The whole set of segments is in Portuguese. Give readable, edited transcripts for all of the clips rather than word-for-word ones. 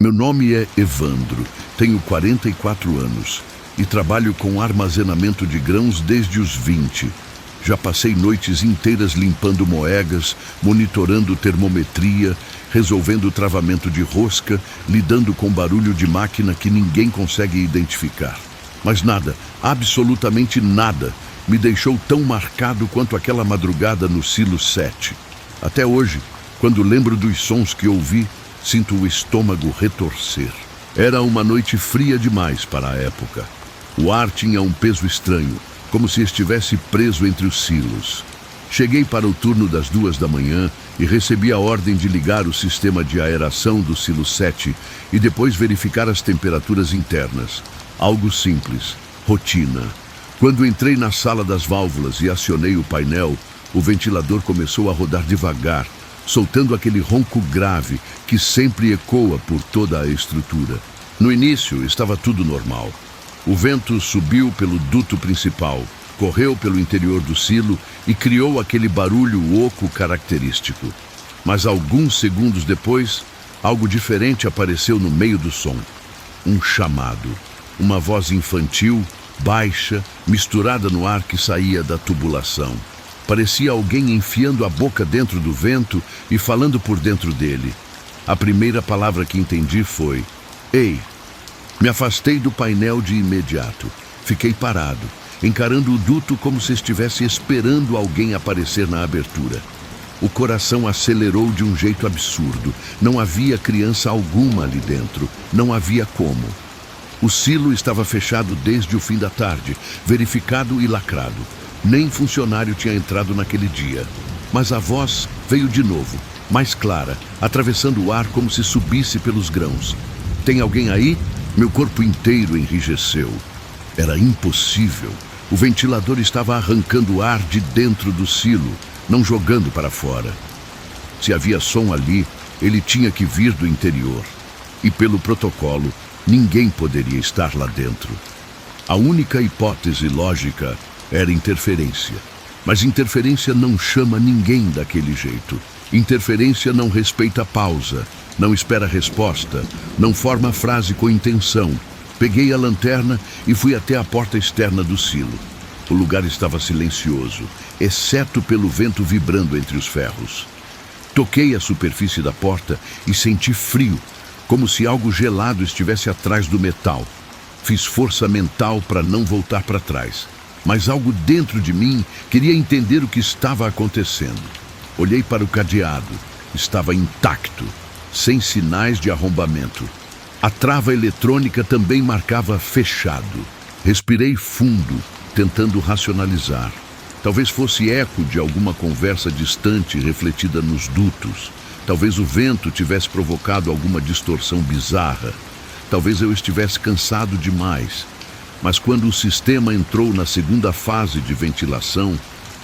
Meu nome é Evandro, tenho 44 anos e trabalho com armazenamento de grãos desde os 20. Já passei noites inteiras limpando moegas, monitorando termometria, resolvendo travamento de rosca, lidando com barulho de máquina que ninguém consegue identificar. Mas nada, absolutamente nada, me deixou tão marcado quanto aquela madrugada no Silo 7. Até hoje, quando lembro dos sons que ouvi, sinto o estômago retorcer. Era uma noite fria demais para a época. O ar tinha um peso estranho, como se estivesse preso entre os silos. Cheguei para o turno das 2 da manhã e recebi a ordem de ligar o sistema de aeração do Silo 7 e depois verificar as temperaturas internas. Algo simples, rotina. Quando entrei na sala das válvulas e acionei o painel, o ventilador começou a rodar devagar, soltando aquele ronco grave que sempre ecoa por toda a estrutura. No início, estava tudo normal. O vento subiu pelo duto principal, correu pelo interior do silo e criou aquele barulho oco característico. Mas alguns segundos depois, algo diferente apareceu no meio do som. Um chamado. Uma voz infantil, baixa, misturada no ar que saía da tubulação. Parecia alguém enfiando a boca dentro do vento e falando por dentro dele. A primeira palavra que entendi foi: "Ei!" Me afastei do painel de imediato. Fiquei parado, encarando o duto como se estivesse esperando alguém aparecer na abertura. O coração acelerou de um jeito absurdo. Não havia criança alguma ali dentro. Não havia como. O silo estava fechado desde o fim da tarde, verificado e lacrado. Nem funcionário tinha entrado naquele dia. Mas a voz veio de novo, mais clara, atravessando o ar como se subisse pelos grãos. "Tem alguém aí?" Meu corpo inteiro enrijeceu. Era impossível. O ventilador estava arrancando ar de dentro do silo, não jogando para fora. Se havia som ali, ele tinha que vir do interior. E pelo protocolo, ninguém poderia estar lá dentro. A única hipótese lógica era interferência. Mas interferência não chama ninguém daquele jeito. Interferência não respeita a pausa, não espera resposta, não forma frase com intenção. Peguei a lanterna e fui até a porta externa do silo. O lugar estava silencioso, exceto pelo vento vibrando entre os ferros. Toquei a superfície da porta e senti frio, como se algo gelado estivesse atrás do metal. Fiz força mental para não voltar para trás, mas algo dentro de mim queria entender o que estava acontecendo. Olhei para o cadeado. Estava intacto, sem sinais de arrombamento. A trava eletrônica também marcava fechado. Respirei fundo, tentando racionalizar. Talvez fosse eco de alguma conversa distante refletida nos dutos. Talvez o vento tivesse provocado alguma distorção bizarra. Talvez eu estivesse cansado demais. Mas quando o sistema entrou na segunda fase de ventilação,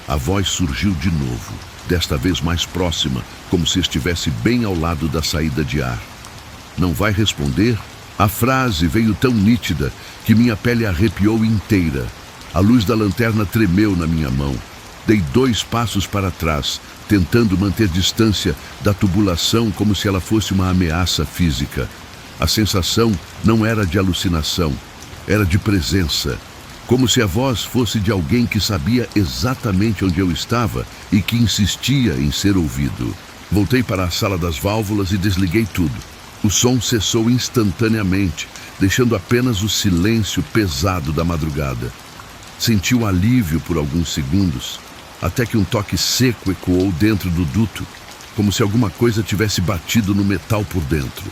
a voz surgiu de novo, desta vez mais próxima, como se estivesse bem ao lado da saída de ar. "Não vai responder?" A frase veio tão nítida que minha pele arrepiou inteira. A luz da lanterna tremeu na minha mão. Dei 2 passos para trás, tentando manter distância da tubulação como se ela fosse uma ameaça física. A sensação não era de alucinação, era de presença. Como se a voz fosse de alguém que sabia exatamente onde eu estava e que insistia em ser ouvido. Voltei para a sala das válvulas e desliguei tudo. O som cessou instantaneamente, deixando apenas o silêncio pesado da madrugada. Senti um alívio por alguns segundos, até que um toque seco ecoou dentro do duto, como se alguma coisa tivesse batido no metal por dentro.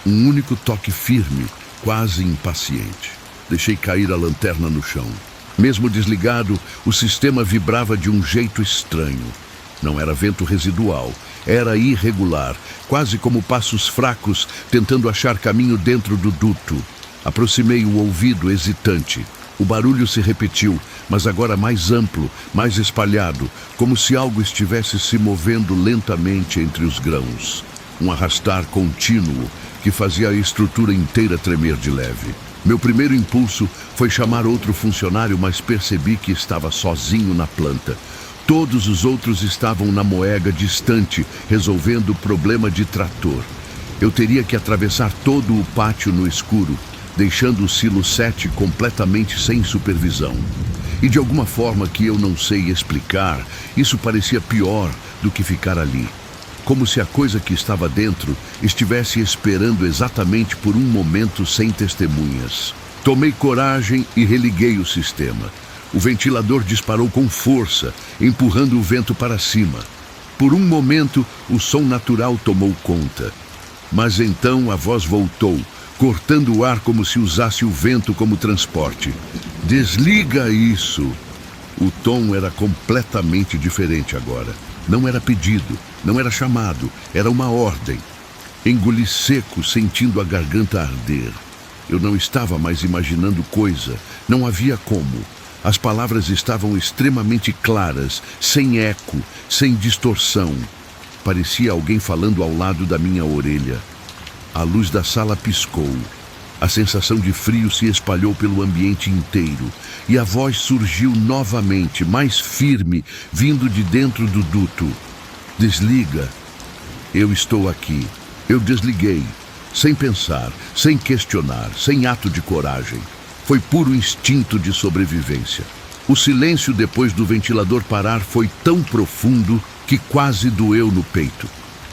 Um único toque firme, quase impaciente. Deixei cair a lanterna no chão. Mesmo desligado, o sistema vibrava de um jeito estranho. Não era vento residual, era irregular, quase como passos fracos tentando achar caminho dentro do duto. Aproximei o ouvido hesitante. O barulho se repetiu, mas agora mais amplo, mais espalhado, como se algo estivesse se movendo lentamente entre os grãos. Um arrastar contínuo que fazia a estrutura inteira tremer de leve. Meu primeiro impulso foi chamar outro funcionário, mas percebi que estava sozinho na planta. Todos os outros estavam na moega distante, resolvendo o problema de trator. Eu teria que atravessar todo o pátio no escuro, deixando o silo 7 completamente sem supervisão. E de alguma forma que eu não sei explicar, isso parecia pior do que ficar ali. Como se a coisa que estava dentro estivesse esperando exatamente por um momento sem testemunhas. Tomei coragem e religuei o sistema. O ventilador disparou com força, empurrando o vento para cima. Por um momento, o som natural tomou conta. Mas então a voz voltou, cortando o ar como se usasse o vento como transporte. Desliga isso! O tom era completamente diferente agora. Não era pedido, não era chamado, era uma ordem. Engoli seco, sentindo a garganta arder. Eu não estava mais imaginando coisa, não havia como. As palavras estavam extremamente claras, sem eco, sem distorção. Parecia alguém falando ao lado da minha orelha. A luz da sala piscou. A sensação de frio se espalhou pelo ambiente inteiro. E a voz surgiu novamente, mais firme, vindo de dentro do duto. Desliga. Eu estou aqui. Eu desliguei. Sem pensar, sem questionar, sem ato de coragem. Foi puro instinto de sobrevivência. O silêncio depois do ventilador parar foi tão profundo que quase doeu no peito.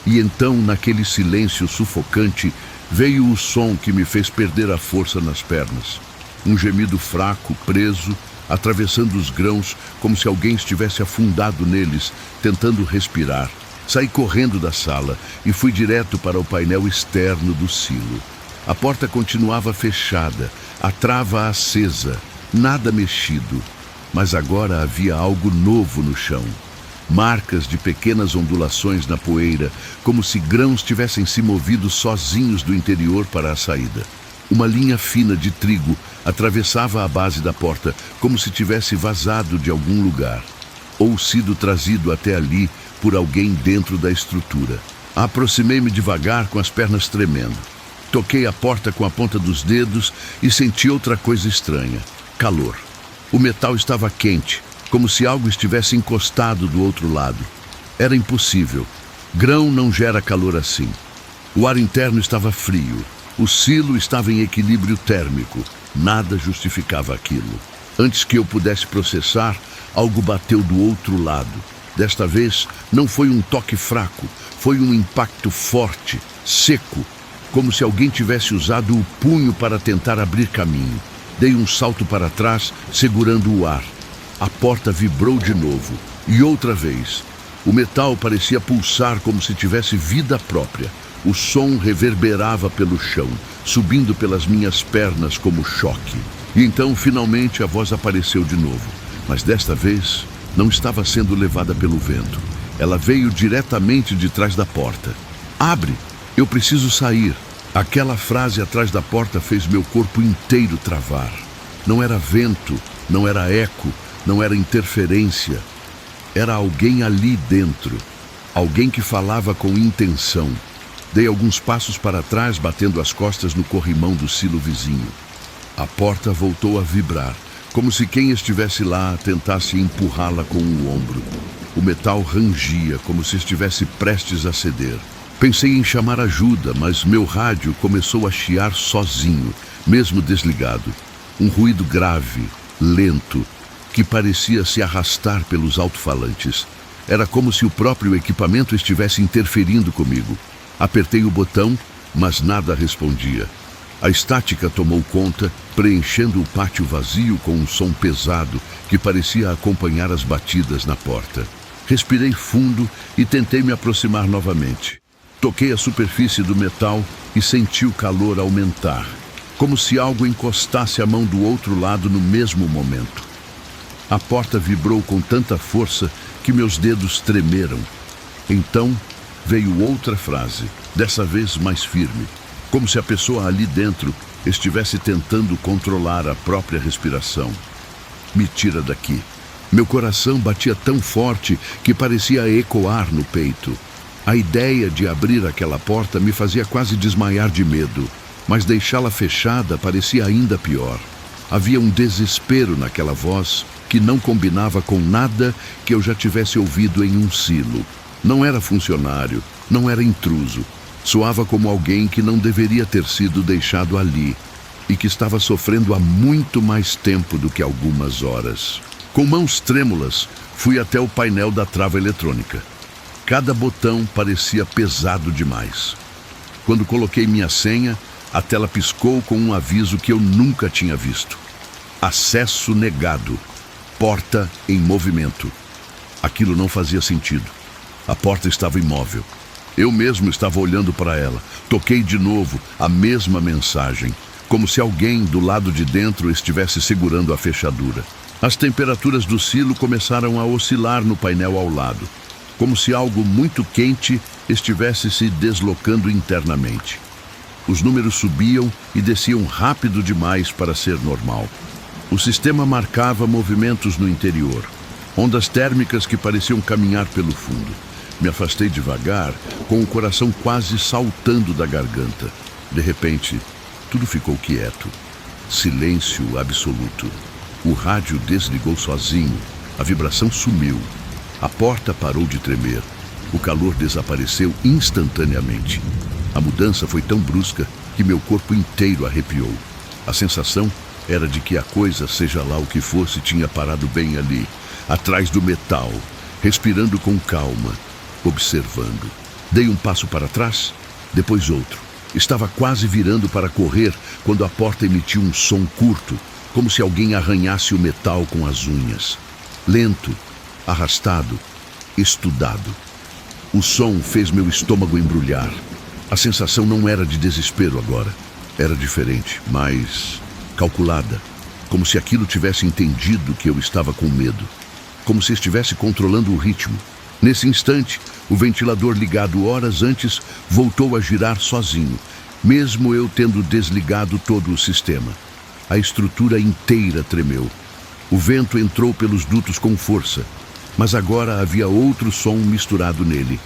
E então, naquele silêncio sufocante, veio o som que me fez perder a força nas pernas. Um gemido fraco, preso, atravessando os grãos, como se alguém estivesse afundado neles, tentando respirar. Saí correndo da sala e fui direto para o painel externo do silo. A porta continuava fechada, a trava acesa, nada mexido. Mas agora havia algo novo no chão. Marcas de pequenas ondulações na poeira, como se grãos tivessem se movido sozinhos do interior para a saída. Uma linha fina de trigo atravessava a base da porta, como se tivesse vazado de algum lugar, ou sido trazido até ali por alguém dentro da estrutura. Aproximei-me devagar, com as pernas tremendo. Toquei a porta com a ponta dos dedos e senti outra coisa estranha: calor. O metal estava quente, como se algo estivesse encostado do outro lado. Era impossível. Grão não gera calor assim. O ar interno estava frio. O silo estava em equilíbrio térmico. Nada justificava aquilo. Antes que eu pudesse processar, algo bateu do outro lado. Desta vez, não foi um toque fraco. Foi um impacto forte, seco, como se alguém tivesse usado o punho para tentar abrir caminho. Dei um salto para trás, segurando o ar. A porta vibrou de novo, e outra vez. O metal parecia pulsar como se tivesse vida própria. O som reverberava pelo chão, subindo pelas minhas pernas como choque. E então, finalmente, a voz apareceu de novo. Mas desta vez, não estava sendo levada pelo vento. Ela veio diretamente de trás da porta. Abre! Eu preciso sair. Aquela frase atrás da porta fez meu corpo inteiro travar. Não era vento, não era eco, não era interferência. Era alguém ali dentro. Alguém que falava com intenção. Dei alguns passos para trás, batendo as costas no corrimão do silo vizinho. A porta voltou a vibrar, como se quem estivesse lá tentasse empurrá-la com o ombro. O metal rangia, como se estivesse prestes a ceder. Pensei em chamar ajuda, mas meu rádio começou a chiar sozinho, mesmo desligado. Um ruído grave, lento, que parecia se arrastar pelos alto-falantes. Era como se o próprio equipamento estivesse interferindo comigo. Apertei o botão, mas nada respondia. A estática tomou conta, preenchendo o pátio vazio com um som pesado que parecia acompanhar as batidas na porta. Respirei fundo e tentei me aproximar novamente. Toquei a superfície do metal e senti o calor aumentar, como se algo encostasse a mão do outro lado no mesmo momento. A porta vibrou com tanta força que meus dedos tremeram. Então veio outra frase, dessa vez mais firme, como se a pessoa ali dentro estivesse tentando controlar a própria respiração. Me tira daqui. Meu coração batia tão forte que parecia ecoar no peito. A ideia de abrir aquela porta me fazia quase desmaiar de medo, mas deixá-la fechada parecia ainda pior. Havia um desespero naquela voz que não combinava com nada que eu já tivesse ouvido em um silo. Não era funcionário, não era intruso. Soava como alguém que não deveria ter sido deixado ali e que estava sofrendo há muito mais tempo do que algumas horas. Com mãos trêmulas, fui até o painel da trava eletrônica. Cada botão parecia pesado demais. Quando coloquei minha senha, a tela piscou com um aviso que eu nunca tinha visto. Acesso negado. Porta em movimento. Aquilo não fazia sentido. A porta estava imóvel. Eu mesmo estava olhando para ela. Toquei de novo a mesma mensagem, como se alguém do lado de dentro estivesse segurando a fechadura. As temperaturas do silo começaram a oscilar no painel ao lado, como se algo muito quente estivesse se deslocando internamente. Os números subiam e desciam rápido demais para ser normal. O sistema marcava movimentos no interior, ondas térmicas que pareciam caminhar pelo fundo. Me afastei devagar, com o coração quase saltando da garganta. De repente, tudo ficou quieto. Silêncio absoluto. O rádio desligou sozinho. A vibração sumiu. A porta parou de tremer. O calor desapareceu instantaneamente. A mudança foi tão brusca que meu corpo inteiro arrepiou. A sensação era de que a coisa, seja lá o que fosse, tinha parado bem ali, atrás do metal, respirando com calma, observando. Dei um passo para trás, depois outro. Estava quase virando para correr quando a porta emitiu um som curto, como se alguém arranhasse o metal com as unhas. Lento, arrastado, estudado. O som fez meu estômago embrulhar. A sensação não era de desespero agora. Era diferente, mais calculada. Como se aquilo tivesse entendido que eu estava com medo. Como se estivesse controlando o ritmo. Nesse instante, o ventilador ligado horas antes voltou a girar sozinho, mesmo eu tendo desligado todo o sistema. A estrutura inteira tremeu. O vento entrou pelos dutos com força, mas agora havia outro som misturado nele.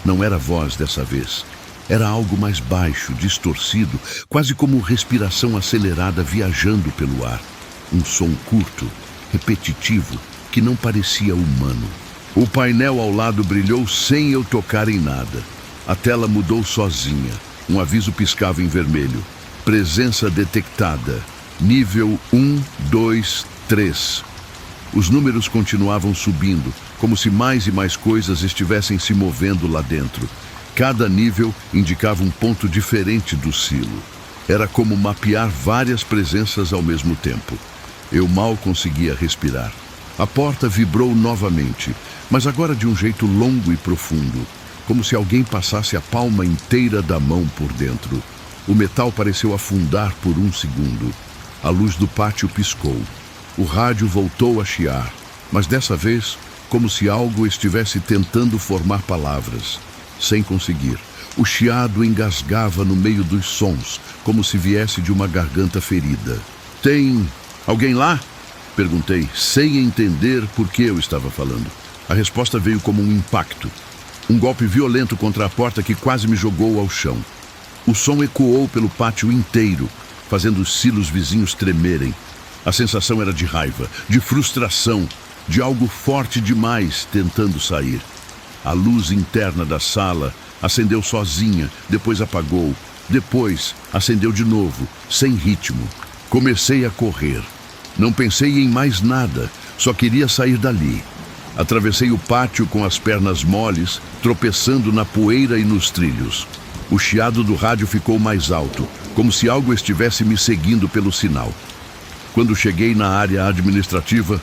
Não era voz dessa vez. Era algo mais baixo, distorcido, quase como respiração acelerada viajando pelo ar. Um som curto, repetitivo, que não parecia humano. O painel ao lado brilhou sem eu tocar em nada. A tela mudou sozinha. Um aviso piscava em vermelho. Presença detectada. Nível 1, 2, 3. Os números continuavam subindo, como se mais e mais coisas estivessem se movendo lá dentro. Cada nível indicava um ponto diferente do silo. Era como mapear várias presenças ao mesmo tempo. Eu mal conseguia respirar. A porta vibrou novamente, mas agora de um jeito longo e profundo, como se alguém passasse a palma inteira da mão por dentro. O metal pareceu afundar por um segundo. A luz do pátio piscou. O rádio voltou a chiar, mas dessa vez, como se algo estivesse tentando formar palavras, sem conseguir. O chiado engasgava no meio dos sons, como se viesse de uma garganta ferida. Tem alguém lá? Perguntei, sem entender por que eu estava falando. A resposta veio como um impacto. Um golpe violento contra a porta que quase me jogou ao chão. O som ecoou pelo pátio inteiro, fazendo os silos vizinhos tremerem. A sensação era de raiva, de frustração, de algo forte demais tentando sair. A luz interna da sala acendeu sozinha, depois apagou, depois acendeu de novo, sem ritmo. Comecei a correr. Não pensei em mais nada, só queria sair dali. Atravessei o pátio com as pernas moles, tropeçando na poeira e nos trilhos. O chiado do rádio ficou mais alto, como se algo estivesse me seguindo pelo sinal. Quando cheguei na área administrativa,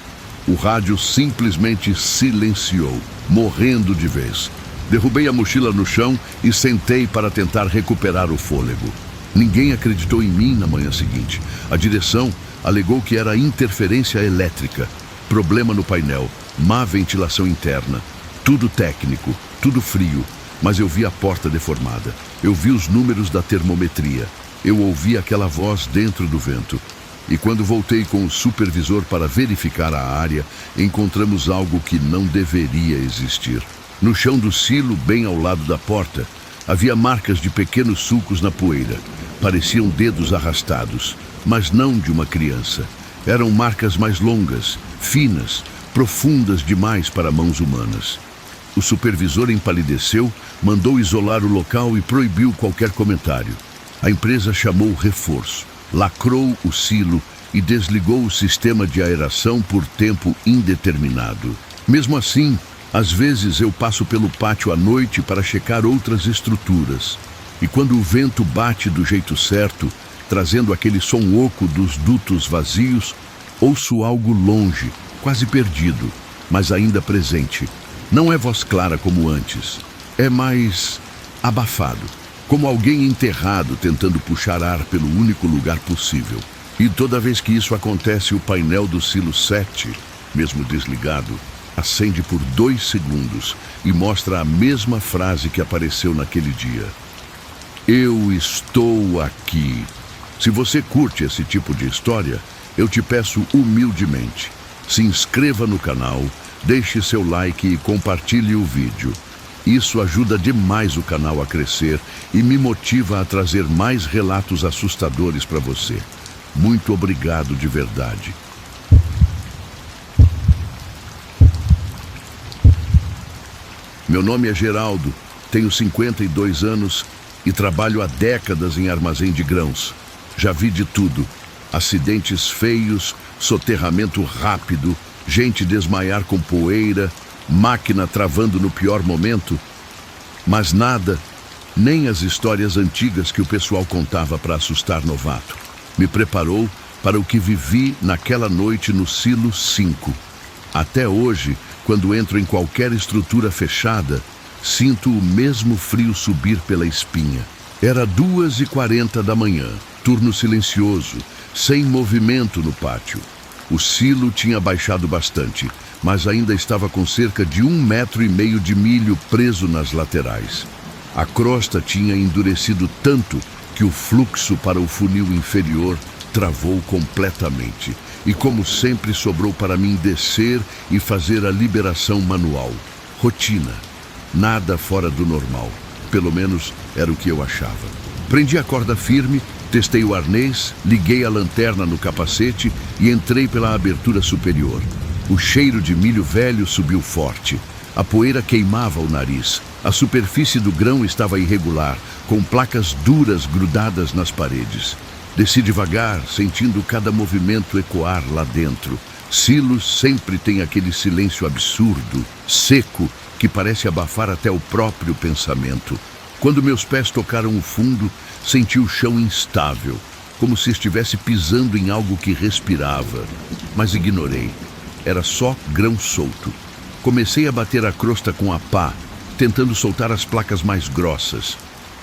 o rádio simplesmente silenciou, morrendo de vez. Derrubei a mochila no chão e sentei para tentar recuperar o fôlego. Ninguém acreditou em mim na manhã seguinte. A direção alegou que era interferência elétrica, problema no painel, má ventilação interna. Tudo técnico, tudo frio, mas eu vi a porta deformada. Eu vi os números da termometria. Eu ouvi aquela voz dentro do vento. E quando voltei com o supervisor para verificar a área, encontramos algo que não deveria existir. No chão do silo, bem ao lado da porta, havia marcas de pequenos sulcos na poeira. Pareciam dedos arrastados, mas não de uma criança. Eram marcas mais longas, finas, profundas demais para mãos humanas. O supervisor empalideceu, mandou isolar o local e proibiu qualquer comentário. A empresa chamou reforço, lacrou o silo e desligou o sistema de aeração por tempo indeterminado. Mesmo assim, às vezes eu passo pelo pátio à noite para checar outras estruturas. E quando o vento bate do jeito certo, trazendo aquele som oco dos dutos vazios, ouço algo longe, quase perdido, mas ainda presente. Não é voz clara como antes, é mais abafado, como alguém enterrado tentando puxar ar pelo único lugar possível. E toda vez que isso acontece, o painel do silo 7, mesmo desligado, acende por 2 segundos e mostra a mesma frase que apareceu naquele dia. Eu estou aqui. Se você curte esse tipo de história, eu te peço humildemente, se inscreva no canal, deixe seu like e compartilhe o vídeo. Isso ajuda demais o canal a crescer e me motiva a trazer mais relatos assustadores para você. Muito obrigado de verdade. Meu nome é Geraldo, tenho 52 anos e trabalho há décadas em armazém de grãos. Já vi de tudo: acidentes feios, soterramento rápido, gente desmaiar com poeira, máquina travando no pior momento. Mas nada, nem as histórias antigas que o pessoal contava para assustar novato, me preparou para o que vivi naquela noite no silo 5. Até hoje, quando entro em qualquer estrutura fechada, sinto o mesmo frio subir pela espinha. Era 2h40 da manhã, turno silencioso, sem movimento no pátio. O silo tinha baixado bastante, mas ainda estava com cerca de 1,5 metro de milho preso nas laterais. A crosta tinha endurecido tanto que o fluxo para o funil inferior travou completamente. E como sempre, sobrou para mim descer e fazer a liberação manual. Rotina. Nada fora do normal. Pelo menos era o que eu achava. Prendi a corda firme, testei o arnês, liguei a lanterna no capacete e entrei pela abertura superior. O cheiro de milho velho subiu forte. A poeira queimava o nariz. A superfície do grão estava irregular, com placas duras grudadas nas paredes. Desci devagar, sentindo cada movimento ecoar lá dentro. Silos sempre tem aquele silêncio absurdo, seco, que parece abafar até o próprio pensamento. Quando meus pés tocaram o fundo, senti o chão instável, como se estivesse pisando em algo que respirava. Mas ignorei. Era só grão solto. Comecei a bater a crosta com a pá, tentando soltar as placas mais grossas.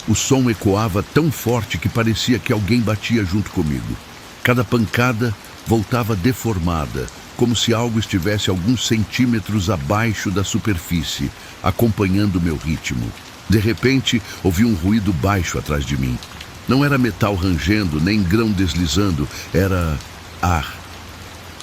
O som ecoava tão forte que parecia que alguém batia junto comigo. Cada pancada voltava deformada, como se algo estivesse alguns centímetros abaixo da superfície, acompanhando meu ritmo. De repente, ouvi um ruído baixo atrás de mim. Não era metal rangendo, nem grão deslizando, era ar.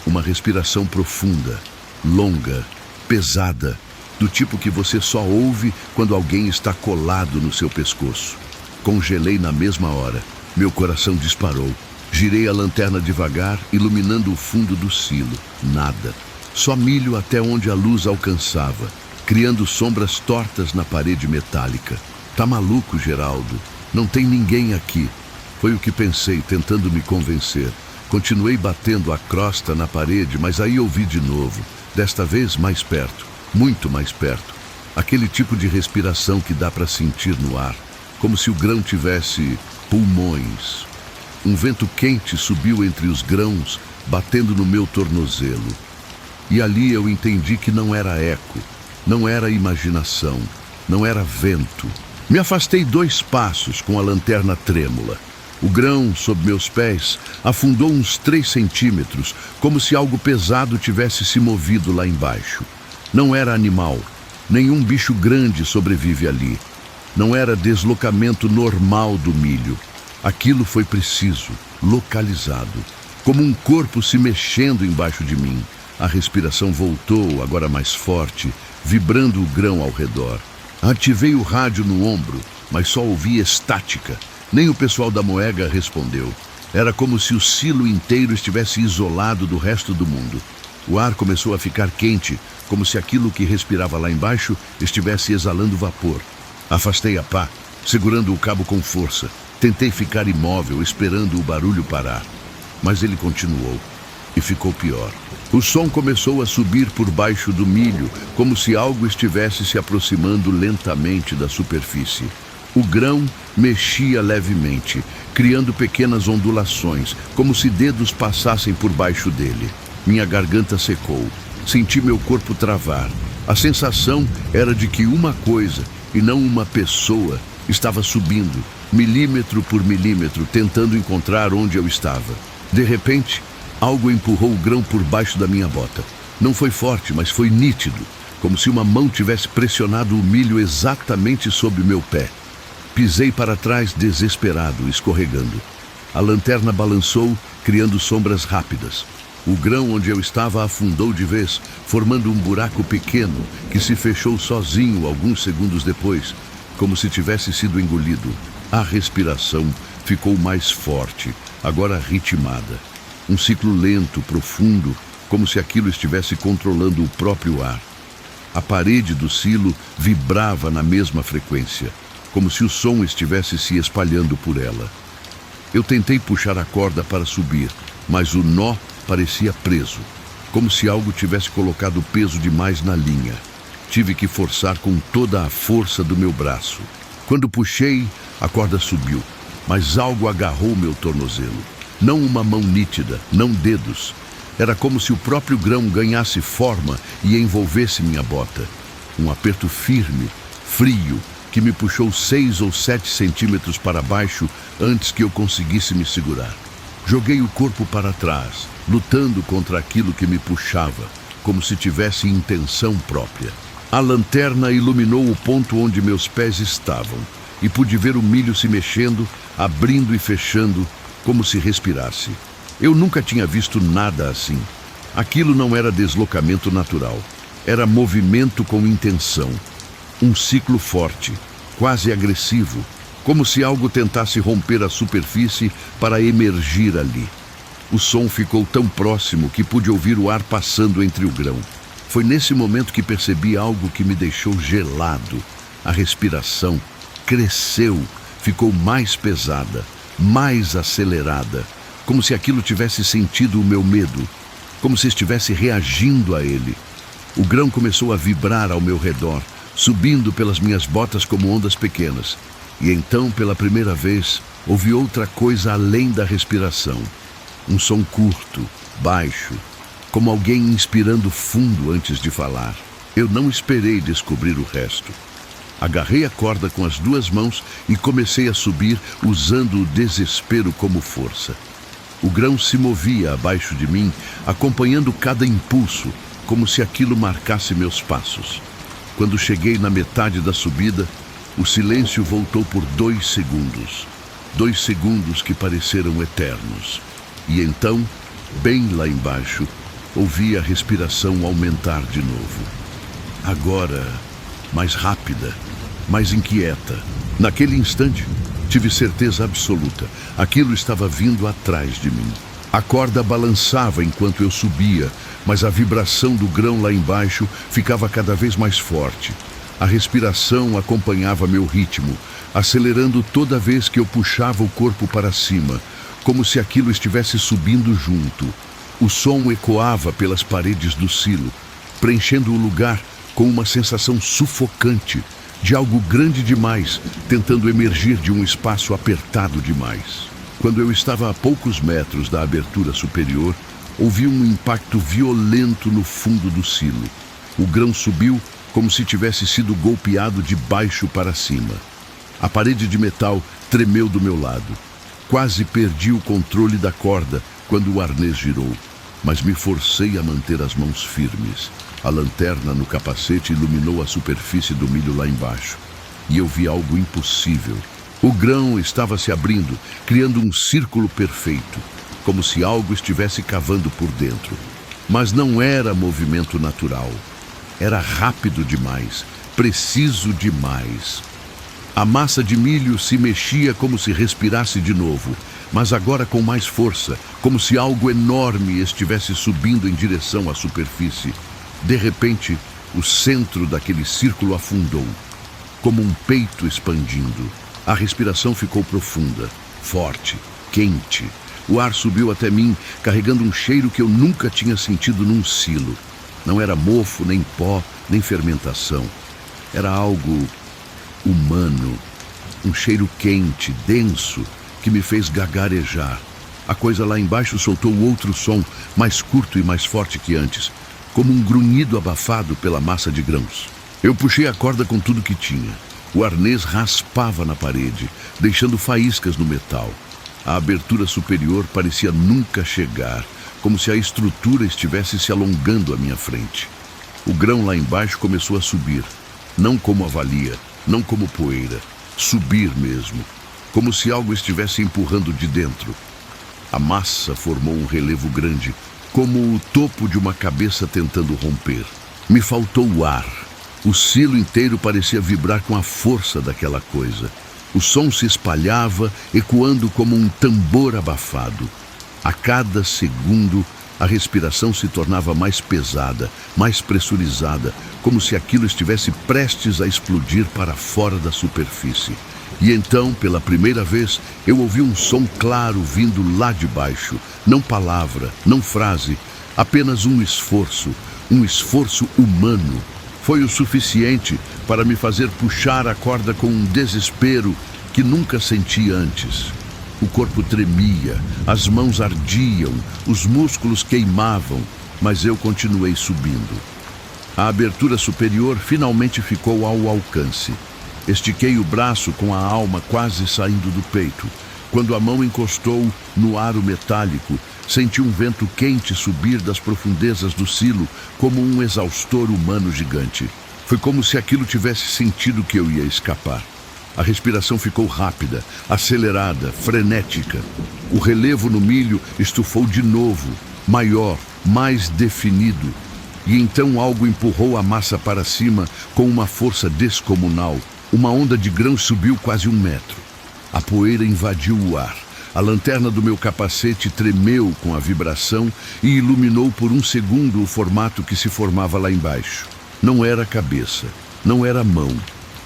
Uma respiração profunda, longa, pesada, do tipo que você só ouve quando alguém está colado no seu pescoço. Congelei na mesma hora. Meu coração disparou. Girei a lanterna devagar, iluminando o fundo do silo. Nada. Só milho até onde a luz alcançava, criando sombras tortas na parede metálica. Tá maluco, Geraldo? Não tem ninguém aqui. Foi o que pensei, tentando me convencer. Continuei batendo a crosta na parede, mas aí ouvi de novo. Desta vez mais perto. Muito mais perto. Aquele tipo de respiração que dá para sentir no ar, como se o grão tivesse pulmões. Um vento quente subiu entre os grãos, batendo no meu tornozelo. E ali eu entendi que não era eco, não era imaginação, não era vento. Me afastei 2 passos com a lanterna trêmula. O grão, sob meus pés, afundou uns 3 centímetros, como se algo pesado tivesse se movido lá embaixo. Não era animal, nenhum bicho grande sobrevive ali. Não era deslocamento normal do milho. Aquilo foi preciso, localizado, como um corpo se mexendo embaixo de mim. A respiração voltou, agora mais forte, vibrando o grão ao redor. Ativei o rádio no ombro, mas só ouvi estática. Nem o pessoal da Moega respondeu. Era como se o silo inteiro estivesse isolado do resto do mundo. O ar começou a ficar quente, como se aquilo que respirava lá embaixo estivesse exalando vapor. Afastei a pá, segurando o cabo com força. Tentei ficar imóvel, esperando o barulho parar. Mas ele continuou, e ficou pior. O som começou a subir por baixo do milho, como se algo estivesse se aproximando lentamente da superfície. O grão mexia levemente, criando pequenas ondulações, como se dedos passassem por baixo dele. Minha garganta secou. Senti meu corpo travar. A sensação era de que uma coisa, e não uma pessoa, estava subindo, milímetro por milímetro, tentando encontrar onde eu estava. De repente, algo empurrou o grão por baixo da minha bota. Não foi forte, mas foi nítido, como se uma mão tivesse pressionado o milho exatamente sob meu pé. Pisei para trás desesperado, escorregando. A lanterna balançou, criando sombras rápidas. O grão onde eu estava afundou de vez, formando um buraco pequeno que se fechou sozinho alguns segundos depois, como se tivesse sido engolido. A respiração ficou mais forte, agora ritmada. Um ciclo lento, profundo, como se aquilo estivesse controlando o próprio ar. A parede do silo vibrava na mesma frequência, como se o som estivesse se espalhando por ela. Eu tentei puxar a corda para subir, mas o nó parecia preso, como se algo tivesse colocado peso demais na linha. Tive que forçar com toda a força do meu braço. Quando puxei, a corda subiu, mas algo agarrou meu tornozelo. Não uma mão nítida, não dedos. Era como se o próprio grão ganhasse forma e envolvesse minha bota. Um aperto firme, frio, que me puxou 6 ou 7 centímetros para baixo antes que eu conseguisse me segurar. Joguei o corpo para trás, lutando contra aquilo que me puxava, como se tivesse intenção própria. A lanterna iluminou o ponto onde meus pés estavam, e pude ver o milho se mexendo, abrindo e fechando, como se respirasse. Eu nunca tinha visto nada assim. Aquilo não era deslocamento natural, era movimento com intenção. Um ciclo forte, quase agressivo, como se algo tentasse romper a superfície para emergir ali. O som ficou tão próximo que pude ouvir o ar passando entre o grão. Foi nesse momento que percebi algo que me deixou gelado. A respiração cresceu, ficou mais pesada, mais acelerada, como se aquilo tivesse sentido o meu medo, como se estivesse reagindo a ele. O grão começou a vibrar ao meu redor, subindo pelas minhas botas como ondas pequenas. E então, pela primeira vez, ouvi outra coisa além da respiração. Um som curto, baixo, como alguém inspirando fundo antes de falar. Eu não esperei descobrir o resto. Agarrei a corda com as 2 mãos e comecei a subir, usando o desespero como força. O grão se movia abaixo de mim, acompanhando cada impulso, como se aquilo marcasse meus passos. Quando cheguei na metade da subida, o silêncio voltou por 2 segundos. 2 segundos que pareceram eternos. E então, bem lá embaixo, ouvi a respiração aumentar de novo. Agora, mais rápida, mais inquieta. Naquele instante, tive certeza absoluta. Aquilo estava vindo atrás de mim. A corda balançava enquanto eu subia, mas a vibração do grão lá embaixo ficava cada vez mais forte. A respiração acompanhava meu ritmo, acelerando toda vez que eu puxava o corpo para cima, como se aquilo estivesse subindo junto. O som ecoava pelas paredes do silo, preenchendo o lugar com uma sensação sufocante, de algo grande demais, tentando emergir de um espaço apertado demais. Quando eu estava a poucos metros da abertura superior, ouvi um impacto violento no fundo do silo. O grão subiu como se tivesse sido golpeado de baixo para cima. A parede de metal tremeu do meu lado. Quase perdi o controle da corda quando o arnês girou, mas me forcei a manter as mãos firmes. A lanterna no capacete iluminou a superfície do milho lá embaixo, e eu vi algo impossível. O grão estava se abrindo, criando um círculo perfeito, como se algo estivesse cavando por dentro. Mas não era movimento natural. Era rápido demais, preciso demais. A massa de milho se mexia como se respirasse de novo. mas agora com mais força, como se algo enorme estivesse subindo em direção à superfície. De repente, o centro daquele círculo afundou, como um peito expandindo. A respiração ficou profunda, forte, quente. O ar subiu até mim, carregando um cheiro que eu nunca tinha sentido num silo. Não era mofo, nem pó, nem fermentação. Era algo humano. Um cheiro quente, denso, que me fez gagarejar. A coisa lá embaixo soltou outro som, mais curto e mais forte que antes, como um grunhido abafado pela massa de grãos. Eu puxei a corda com tudo que tinha. O arnês raspava na parede, deixando faíscas no metal. A abertura superior parecia nunca chegar, como se a estrutura estivesse se alongando à minha frente. O grão lá embaixo começou a subir, não como a valia, não como poeira, subir mesmo, como se algo estivesse empurrando de dentro. A massa formou um relevo grande, como o topo de uma cabeça tentando romper. Me faltou o ar. O silo inteiro parecia vibrar com a força daquela coisa. O som se espalhava, ecoando como um tambor abafado. A cada segundo, a respiração se tornava mais pesada, mais pressurizada, como se aquilo estivesse prestes a explodir para fora da superfície. E então, pela primeira vez, eu ouvi um som claro vindo lá de baixo. Não palavra, não frase, apenas um esforço humano. Foi o suficiente para me fazer puxar a corda com um desespero que nunca senti antes. O corpo tremia, as mãos ardiam, os músculos queimavam, mas eu continuei subindo. A abertura superior finalmente ficou ao alcance. Estiquei o braço com a alma quase saindo do peito. Quando a mão encostou no aro metálico, senti um vento quente subir das profundezas do silo como um exaustor humano gigante. Foi como se aquilo tivesse sentido que eu ia escapar. A respiração ficou rápida, acelerada, frenética. O relevo no milho estufou de novo, maior, mais definido. E então algo empurrou a massa para cima com uma força descomunal. Uma onda de grãos subiu quase 1 metro. A poeira invadiu o ar. A lanterna do meu capacete tremeu com a vibração e iluminou por um segundo o formato que se formava lá embaixo. Não era cabeça, não era mão,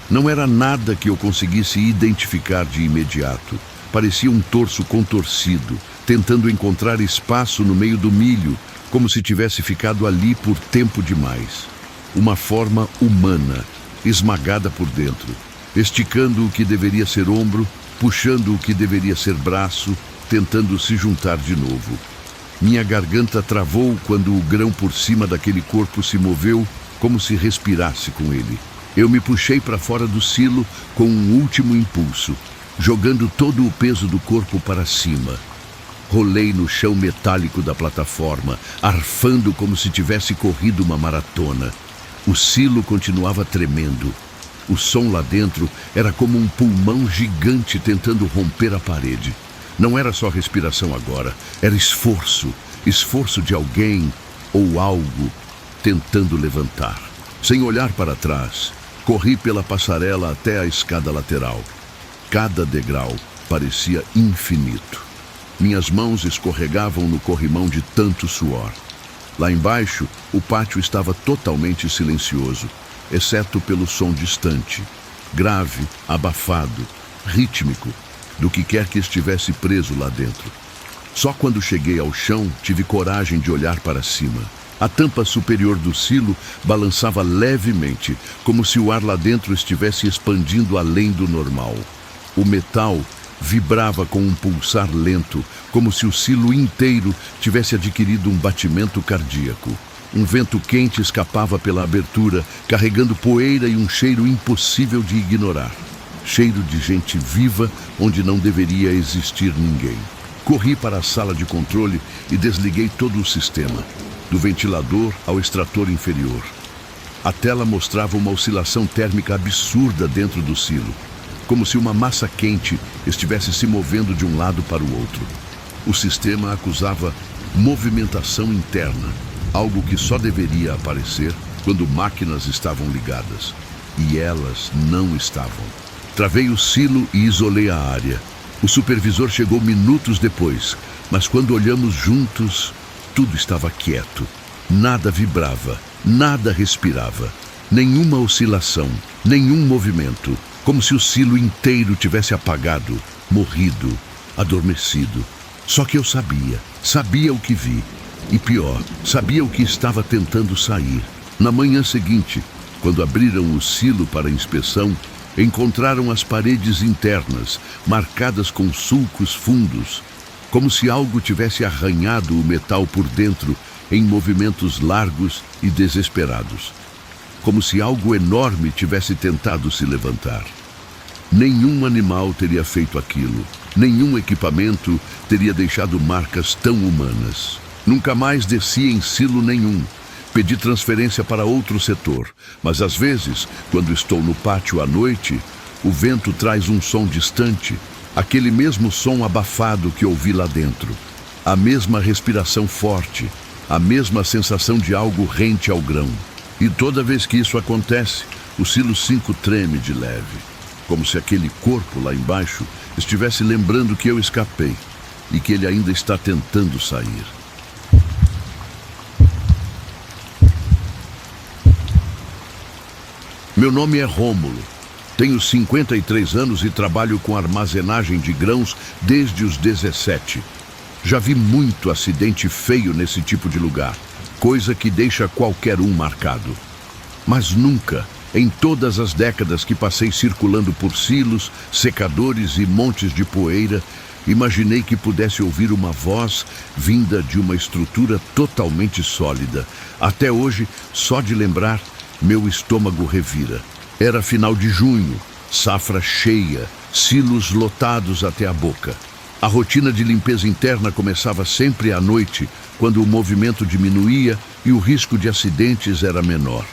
não era nada que eu conseguisse identificar de imediato. Parecia um torso contorcido, tentando encontrar espaço no meio do milho, como se tivesse ficado ali por tempo demais. Uma forma humana, esmagada por dentro, esticando o que deveria ser ombro, puxando o que deveria ser braço, tentando se juntar de novo. Minha garganta travou quando o grão por cima daquele corpo se moveu, como se respirasse com ele. Eu me puxei para fora do silo com um último impulso, jogando todo o peso do corpo para cima. Rolei no chão metálico da plataforma, arfando como se tivesse corrido uma maratona. O silo continuava tremendo. O som lá dentro era como um pulmão gigante tentando romper a parede. Não era só respiração agora, era esforço. Esforço de alguém ou algo tentando levantar. Sem olhar para trás, corri pela passarela até a escada lateral. Cada degrau parecia infinito. Minhas mãos escorregavam no corrimão de tanto suor. Lá embaixo, o pátio estava totalmente silencioso, exceto pelo som distante, grave, abafado, rítmico, do que quer que estivesse preso lá dentro. Só quando cheguei ao chão, tive coragem de olhar para cima. A tampa superior do silo balançava levemente, como se o ar lá dentro estivesse expandindo além do normal. O metal vibrava com um pulsar lento, como se o silo inteiro tivesse adquirido um batimento cardíaco. Um vento quente escapava pela abertura, carregando poeira e um cheiro impossível de ignorar. Cheiro de gente viva onde não deveria existir ninguém. Corri para a sala de controle e desliguei todo o sistema, do ventilador ao extrator inferior. A tela mostrava uma oscilação térmica absurda dentro do silo, como se uma massa quente estivesse se movendo de um lado para o outro. O sistema acusava movimentação interna, algo que só deveria aparecer quando máquinas estavam ligadas. E elas não estavam. Travei o silo e isolei a área. O supervisor chegou minutos depois, mas quando olhamos juntos, tudo estava quieto. Nada vibrava, nada respirava. Nenhuma oscilação, nenhum movimento. Como se o silo inteiro tivesse apagado, morrido, adormecido. Só que eu sabia o que vi. E pior, sabia o que estava tentando sair. Na manhã seguinte, quando abriram o silo para inspeção, encontraram as paredes internas, marcadas com sulcos fundos, como se algo tivesse arranhado o metal por dentro em movimentos largos e desesperados. Como se algo enorme tivesse tentado se levantar. Nenhum animal teria feito aquilo. Nenhum equipamento teria deixado marcas tão humanas. Nunca mais desci em silo nenhum. Pedi transferência para outro setor, mas às vezes, quando estou no pátio à noite, o vento traz um som distante, aquele mesmo som abafado que ouvi lá dentro. A mesma respiração forte, a mesma sensação de algo rente ao grão. E toda vez que isso acontece, o silo 5 treme de leve, como se aquele corpo lá embaixo estivesse lembrando que eu escapei e que ele ainda está tentando sair. Meu nome é Rômulo. Tenho 53 anos e trabalho com armazenagem de grãos desde os 17. Já vi muito acidente feio nesse tipo de lugar, coisa que deixa qualquer um marcado. Mas nunca, em todas as décadas que passei circulando por silos, secadores e montes de poeira, imaginei que pudesse ouvir uma voz vinda de uma estrutura totalmente sólida. Até hoje, só de lembrar, meu estômago revira. Era final de junho, safra cheia, silos lotados até a boca. A rotina de limpeza interna começava sempre à noite, quando o movimento diminuía e o risco de acidentes era menor.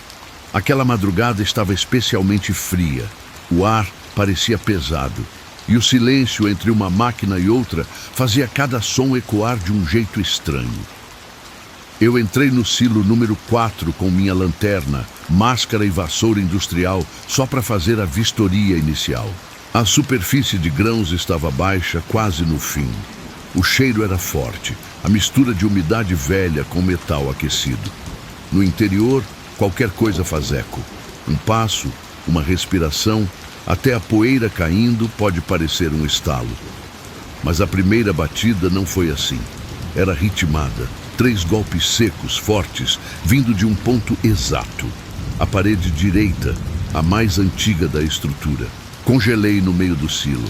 Aquela madrugada estava especialmente fria. O ar parecia pesado. E o silêncio entre uma máquina e outra fazia cada som ecoar de um jeito estranho. Eu entrei no silo número 4 com minha lanterna, máscara e vassoura industrial só para fazer a vistoria inicial. A superfície de grãos estava baixa, quase no fim. O cheiro era forte, a mistura de umidade velha com metal aquecido. No interior, qualquer coisa faz eco. Um passo, uma respiração, até a poeira caindo pode parecer um estalo. Mas a primeira batida não foi assim. Era ritmada. 3 golpes secos, fortes, vindo de um ponto exato. A parede direita, a mais antiga da estrutura. Congelei no meio do silo.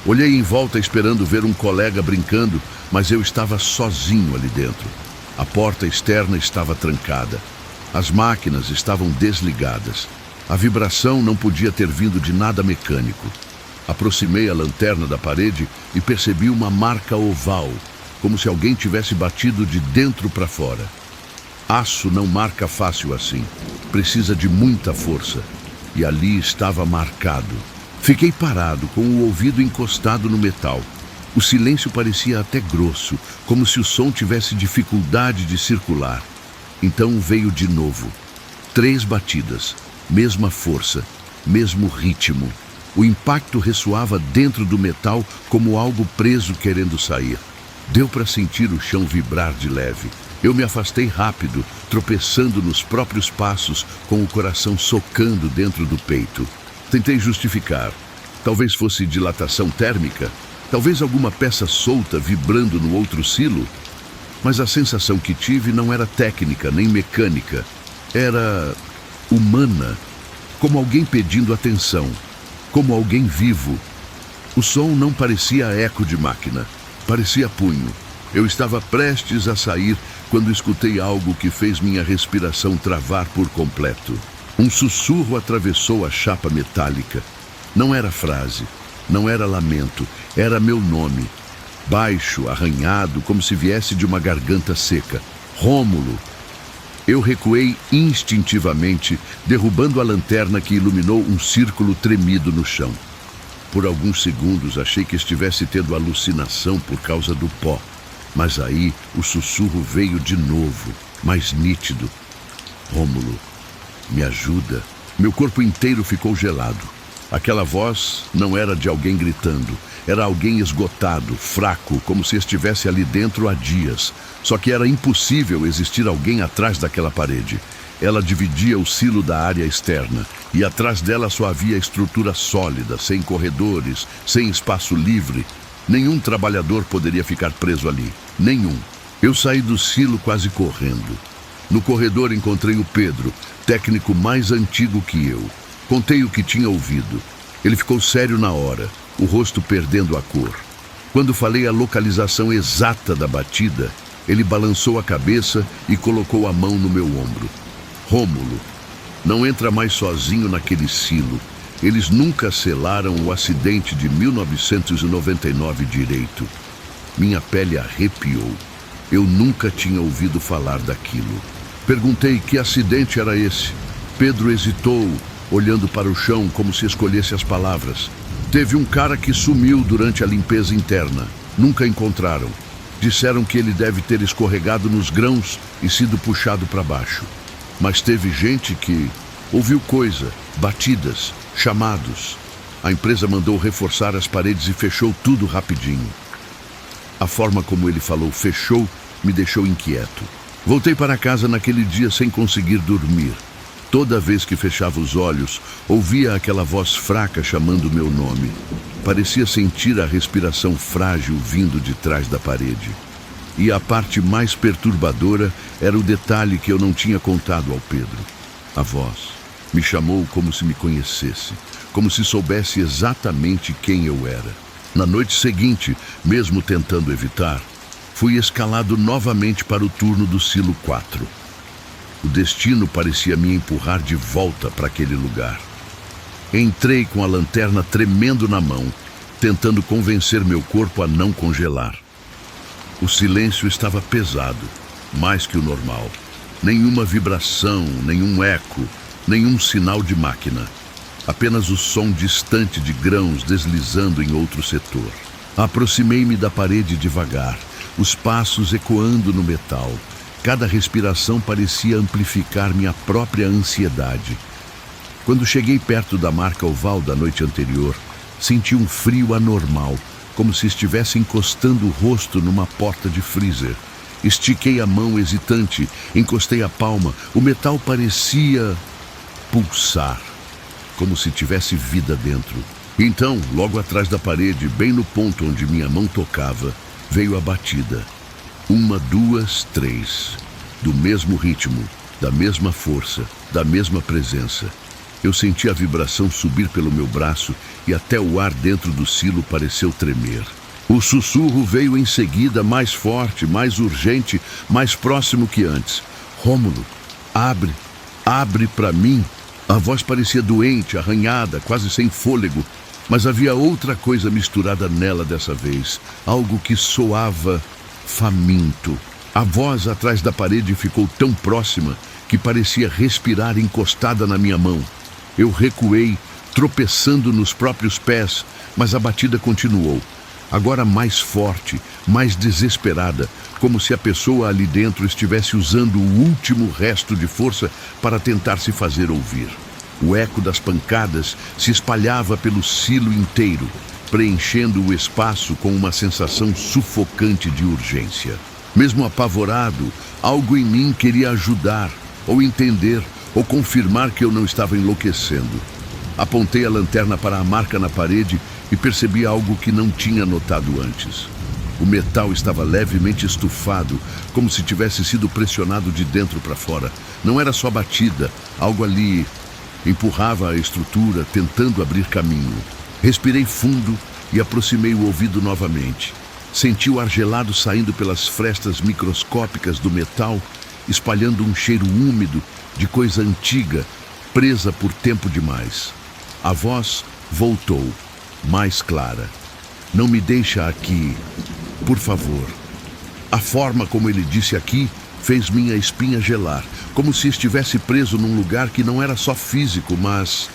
Olhei em volta esperando ver um colega brincando, mas eu estava sozinho ali dentro. A porta externa estava trancada. As máquinas estavam desligadas. A vibração não podia ter vindo de nada mecânico. Aproximei a lanterna da parede e percebi uma marca oval, como se alguém tivesse batido de dentro para fora. Aço não marca fácil assim. Precisa de muita força. E ali estava marcado. Fiquei parado, com o ouvido encostado no metal. O silêncio parecia até grosso, como se o som tivesse dificuldade de circular. Então veio de novo. 3 batidas. Mesma força, mesmo ritmo. O impacto ressoava dentro do metal como algo preso querendo sair. Deu para sentir o chão vibrar de leve. Eu me afastei rápido, tropeçando nos próprios passos, com o coração socando dentro do peito. Tentei justificar. Talvez fosse dilatação térmica, talvez alguma peça solta vibrando no outro silo. Mas a sensação que tive não era técnica nem mecânica. Era humana, como alguém pedindo atenção, como alguém vivo. O som não parecia eco de máquina. Parecia punho. Eu estava prestes a sair quando escutei algo que fez minha respiração travar por completo. Um sussurro atravessou a chapa metálica. Não era frase, não era lamento, era meu nome. Baixo, arranhado, como se viesse de uma garganta seca. Rômulo. Eu recuei instintivamente, derrubando a lanterna que iluminou um círculo tremido no chão. Por alguns segundos achei que estivesse tendo alucinação por causa do pó. Mas aí o sussurro veio de novo, mais nítido. Rômulo, me ajuda. Meu corpo inteiro ficou gelado. Aquela voz não era de alguém gritando. Era alguém esgotado, fraco, como se estivesse ali dentro há dias. Só que era impossível existir alguém atrás daquela parede. Ela dividia o silo da área externa, e atrás dela só havia estrutura sólida, sem corredores, sem espaço livre. Nenhum trabalhador poderia ficar preso ali. Nenhum. Eu saí do silo quase correndo. No corredor encontrei o Pedro, técnico mais antigo que eu. Contei o que tinha ouvido. Ele ficou sério na hora, o rosto perdendo a cor. Quando falei a localização exata da batida, ele balançou a cabeça e colocou a mão no meu ombro. Rômulo, não entra mais sozinho naquele silo. Eles nunca selaram o acidente de 1999 direito. Minha pele arrepiou. Eu nunca tinha ouvido falar daquilo. Perguntei que acidente era esse. Pedro hesitou, olhando para o chão como se escolhesse as palavras. Teve um cara que sumiu durante a limpeza interna. Nunca encontraram. Disseram que ele deve ter escorregado nos grãos e sido puxado para baixo. Mas teve gente que ouviu coisa, batidas, chamados. A empresa mandou reforçar as paredes e fechou tudo rapidinho. A forma como ele falou fechou me deixou inquieto. Voltei para casa naquele dia sem conseguir dormir. Toda vez que fechava os olhos, ouvia aquela voz fraca chamando meu nome. Parecia sentir a respiração frágil vindo de trás da parede. E a parte mais perturbadora era o detalhe que eu não tinha contado ao Pedro. A voz me chamou como se me conhecesse, como se soubesse exatamente quem eu era. Na noite seguinte, mesmo tentando evitar, fui escalado novamente para o turno do silo 4. O destino parecia me empurrar de volta para aquele lugar. Entrei com a lanterna tremendo na mão, tentando convencer meu corpo a não congelar. O silêncio estava pesado, mais que o normal. Nenhuma vibração, nenhum eco, nenhum sinal de máquina. Apenas o som distante de grãos deslizando em outro setor. Aproximei-me da parede devagar, os passos ecoando no metal. Cada respiração parecia amplificar minha própria ansiedade. Quando cheguei perto da marca oval da noite anterior, senti um frio anormal, como se estivesse encostando o rosto numa porta de freezer. Estiquei a mão hesitante, encostei a palma. O metal parecia pulsar, como se tivesse vida dentro. Então, logo atrás da parede, bem no ponto onde minha mão tocava, veio a batida. 1, 2, 3. Do mesmo ritmo, da mesma força, da mesma presença. Eu senti a vibração subir pelo meu braço e até o ar dentro do silo pareceu tremer. O sussurro veio em seguida, mais forte, mais urgente, mais próximo que antes. Rômulo, abre para mim. A voz parecia doente, arranhada, quase sem fôlego, mas havia outra coisa misturada nela dessa vez, algo que soava faminto. A voz atrás da parede ficou tão próxima que parecia respirar encostada na minha mão. Eu recuei, tropeçando nos próprios pés, mas a batida continuou. Agora mais forte, mais desesperada, como se a pessoa ali dentro estivesse usando o último resto de força para tentar se fazer ouvir. O eco das pancadas se espalhava pelo silo inteiro, preenchendo o espaço com uma sensação sufocante de urgência. Mesmo apavorado, algo em mim queria ajudar, ou entender, ou confirmar que eu não estava enlouquecendo. Apontei a lanterna para a marca na parede e percebi algo que não tinha notado antes. O metal estava levemente estufado, como se tivesse sido pressionado de dentro para fora. Não era só batida, algo ali empurrava a estrutura, tentando abrir caminho. Respirei fundo e aproximei o ouvido novamente. Senti o ar gelado saindo pelas frestas microscópicas do metal, espalhando um cheiro úmido de coisa antiga, presa por tempo demais. A voz voltou, mais clara. Não me deixa aqui, por favor. A forma como ele disse aqui fez minha espinha gelar, como se estivesse preso num lugar que não era só físico, mas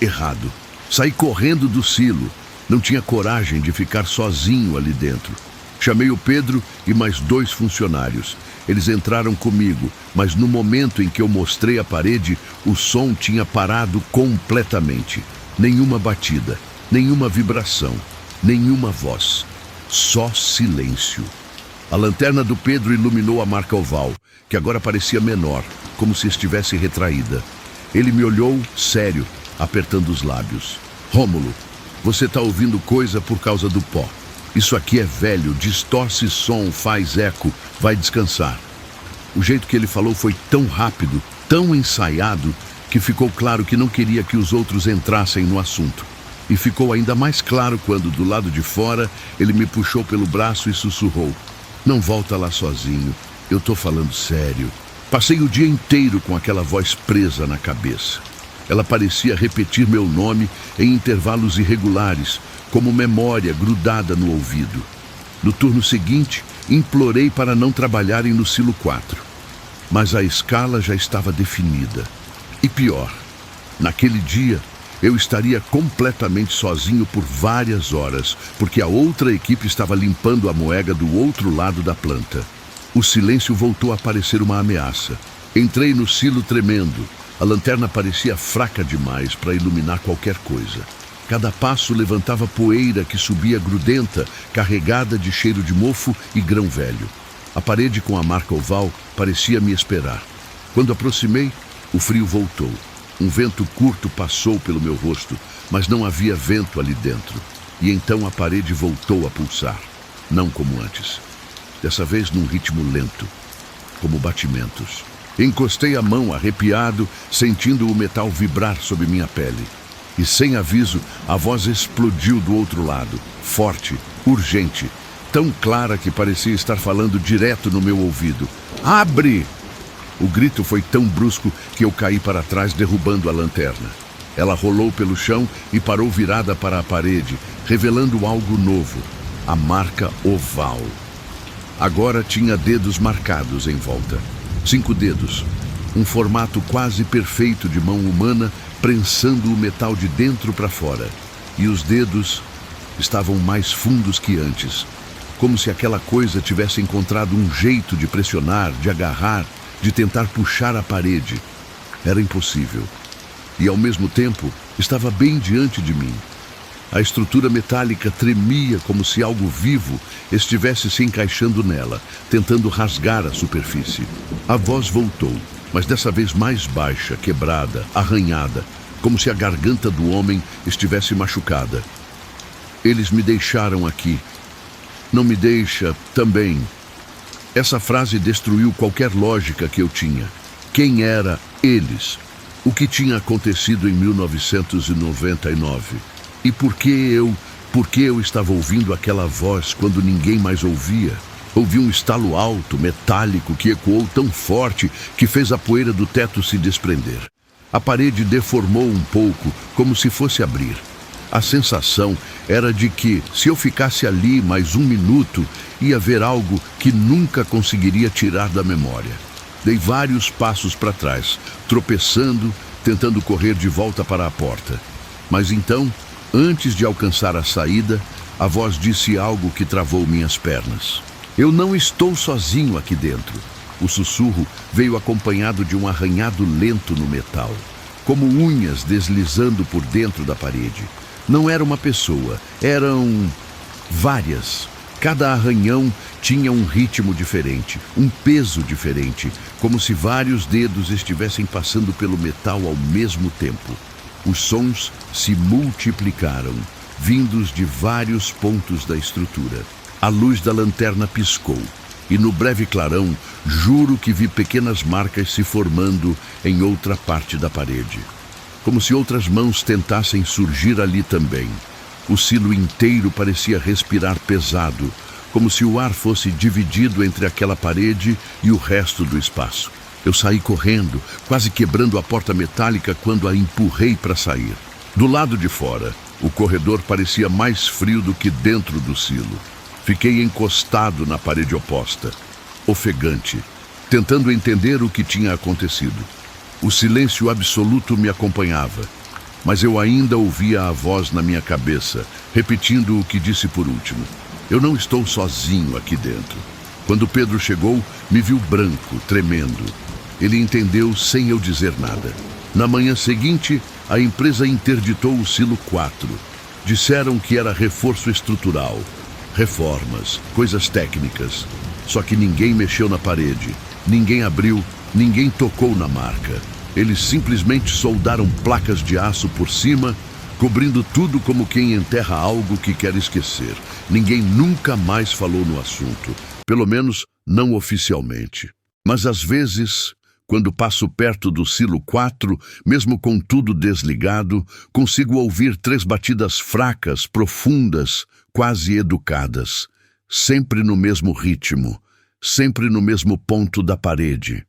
errado. Saí correndo do silo. Não tinha coragem de ficar sozinho ali dentro. Chamei o Pedro e mais 2 funcionários. Eles entraram comigo, mas no momento em que eu mostrei a parede, o som tinha parado completamente. Nenhuma batida, nenhuma vibração, nenhuma voz. Só silêncio. A lanterna do Pedro iluminou a marca oval, que agora parecia menor, como se estivesse retraída. Ele me olhou sério, apertando os lábios. Rômulo, você está ouvindo coisa por causa do pó. Isso aqui é velho, distorce som, faz eco, vai descansar. O jeito que ele falou foi tão rápido, tão ensaiado, que ficou claro que não queria que os outros entrassem no assunto. E ficou ainda mais claro quando, do lado de fora, ele me puxou pelo braço e sussurrou. Não volta lá sozinho, eu tô falando sério. Passei o dia inteiro com aquela voz presa na cabeça. Ela parecia repetir meu nome em intervalos irregulares, como memória grudada no ouvido. No turno seguinte, implorei para não trabalharem no silo 4. Mas a escala já estava definida. E pior, naquele dia, eu estaria completamente sozinho por várias horas, porque a outra equipe estava limpando a moega do outro lado da planta. O silêncio voltou a parecer uma ameaça. Entrei no silo tremendo. A lanterna parecia fraca demais para iluminar qualquer coisa. Cada passo levantava poeira que subia grudenta, carregada de cheiro de mofo e grão velho. A parede com a marca oval parecia me esperar. Quando aproximei, o frio voltou. Um vento curto passou pelo meu rosto, mas não havia vento ali dentro. E então a parede voltou a pulsar. Não como antes. Dessa vez num ritmo lento, como batimentos. Encostei a mão arrepiado, sentindo o metal vibrar sob minha pele. E sem aviso, a voz explodiu do outro lado, forte, urgente, tão clara que parecia estar falando direto no meu ouvido. Abre! O grito foi tão brusco que eu caí para trás, derrubando a lanterna. Ela rolou pelo chão e parou virada para a parede, revelando algo novo, a marca oval. Agora tinha dedos marcados em volta. 5 dedos, um formato quase perfeito de mão humana, prensando o metal de dentro para fora. E os dedos estavam mais fundos que antes, como se aquela coisa tivesse encontrado um jeito de pressionar, de agarrar, de tentar puxar a parede. Era impossível. E, ao mesmo tempo, estava bem diante de mim. A estrutura metálica tremia como se algo vivo estivesse se encaixando nela, tentando rasgar a superfície. A voz voltou, mas dessa vez mais baixa, quebrada, arranhada, como se a garganta do homem estivesse machucada. Eles me deixaram aqui. Não me deixa também. Essa frase destruiu qualquer lógica que eu tinha. Quem era eles? O que tinha acontecido em 1999? E por que eu estava ouvindo aquela voz quando ninguém mais ouvia? Ouvi um estalo alto, metálico, que ecoou tão forte que fez a poeira do teto se desprender. A parede deformou um pouco, como se fosse abrir. A sensação era de que, se eu ficasse ali mais 1 minuto, ia ver algo que nunca conseguiria tirar da memória. Dei vários passos para trás, tropeçando, tentando correr de volta para a porta. Mas então, antes de alcançar a saída, a voz disse algo que travou minhas pernas. Eu não estou sozinho aqui dentro. O sussurro veio acompanhado de um arranhado lento no metal, como unhas deslizando por dentro da parede. Não era uma pessoa, eram várias. Cada arranhão tinha um ritmo diferente, um peso diferente, como se vários dedos estivessem passando pelo metal ao mesmo tempo. Os sons se multiplicaram, vindos de vários pontos da estrutura. A luz da lanterna piscou, e no breve clarão, juro que vi pequenas marcas se formando em outra parte da parede. Como se outras mãos tentassem surgir ali também. O silo inteiro parecia respirar pesado, como se o ar fosse dividido entre aquela parede e o resto do espaço. Eu saí correndo, quase quebrando a porta metálica quando a empurrei para sair. Do lado de fora, o corredor parecia mais frio do que dentro do silo. Fiquei encostado na parede oposta, ofegante, tentando entender o que tinha acontecido. O silêncio absoluto me acompanhava, mas eu ainda ouvia a voz na minha cabeça, repetindo o que disse por último. Eu não estou sozinho aqui dentro. Quando Pedro chegou, me viu branco, tremendo. Ele entendeu sem eu dizer nada. Na manhã seguinte, a empresa interditou o silo 4. Disseram que era reforço estrutural, reformas, coisas técnicas. Só que ninguém mexeu na parede, ninguém abriu, ninguém tocou na marca. Eles simplesmente soldaram placas de aço por cima, cobrindo tudo como quem enterra algo que quer esquecer. Ninguém nunca mais falou no assunto, pelo menos não oficialmente. Mas às vezes, quando passo perto do silo 4, mesmo com tudo desligado, consigo ouvir 3 batidas fracas, profundas, quase educadas, sempre no mesmo ritmo, sempre no mesmo ponto da parede.